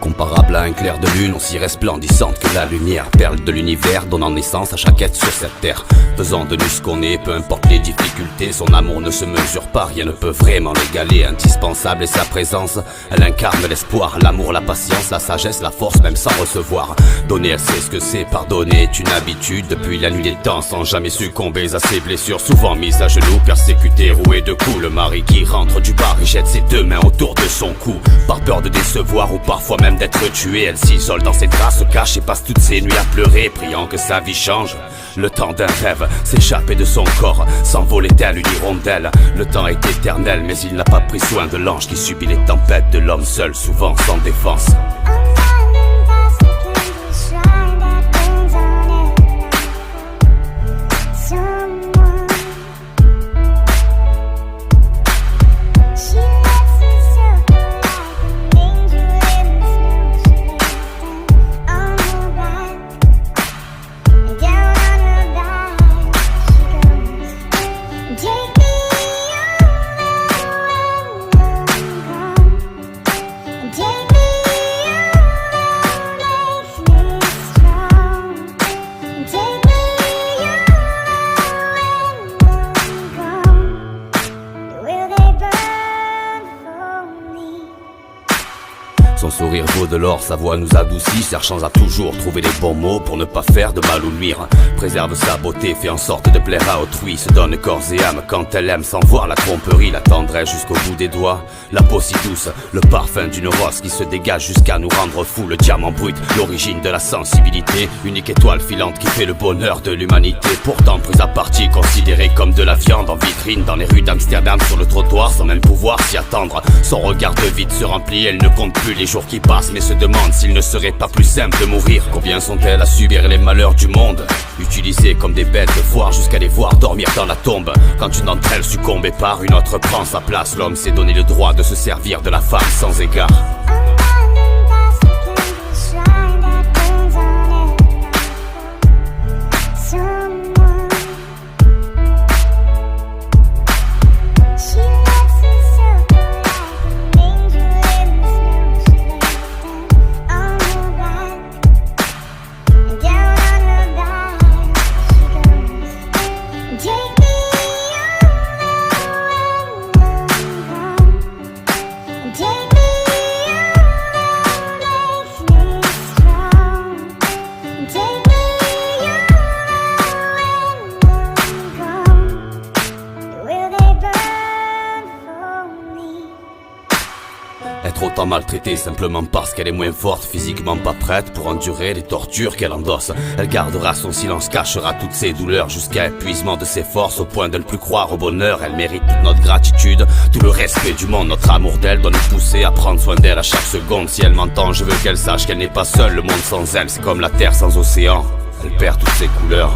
Comparable à un clair de lune, aussi resplendissante que la lumière, perle de l'univers, donnant naissance à chaque être sur cette terre. Faisant de nous ce qu'on est, peu importe les difficultés, son amour ne se mesure pas, rien ne peut vraiment l'égaler. Indispensable est sa présence, elle incarne l'espoir, l'amour, la patience, la sagesse, la force, même sans recevoir. Donner, elle sait ce que c'est, pardonner est une habitude, depuis la nuit des temps, sans jamais succomber à ses blessures. Souvent mise à genoux, persécutée, rouée de coups, le mari qui rentre du bar et jette ses deux mains autour de son cou. Par peur de décevoir ou parfois même d'être tuée, elle s'isole dans ses draps, se cache et passe toutes ses nuits à pleurer, priant que sa vie change. Le temps d'un rêve s'échapper de son corps, s'envoler telle une hirondelle. Le temps est éternel, mais il n'a pas pris soin de l'ange qui subit les tempêtes de l'homme seul, souvent sans défense. Son sourire vaut de l'or, sa voix nous adoucit, cherchant à toujours trouver les bons mots pour ne pas faire de mal ou nuire. Préserve sa beauté, fait en sorte de plaire à autrui, se donne corps et âme quand elle aime sans voir la tromperie, la tendresse jusqu'au bout des doigts. La peau si douce, le parfum d'une rose qui se dégage jusqu'à nous rendre fous. Le diamant brut, l'origine de la sensibilité, unique étoile filante qui fait le bonheur de l'humanité. Pourtant prise à partie, considérée comme de la viande en vitrine dans les rues d'Amsterdam, sur le trottoir, sans même pouvoir s'y attendre. Son regard de vide se remplit, elle ne compte plus les jours qui passent, mais se demande s'il ne serait pas plus simple de mourir. Combien sont-elles à subir les malheurs du monde, utilisées comme des bêtes de foire jusqu'à les voir dormir dans la tombe. Quand une d'entre elles succombe et part, une autre prend sa place. L'homme s'est donné le droit de se servir de la femme sans égard. Être autant maltraitée simplement parce qu'elle est moins forte, physiquement pas prête pour endurer les tortures qu'elle endosse. Elle gardera son silence, cachera toutes ses douleurs jusqu'à épuisement de ses forces, au point de ne plus croire au bonheur. Elle mérite toute notre gratitude, tout le respect du monde. Notre amour d'elle doit nous pousser à prendre soin d'elle à chaque seconde. Si elle m'entend, je veux qu'elle sache qu'elle n'est pas seule, le monde sans elle c'est comme la terre sans océan. Elle perd toutes ses couleurs.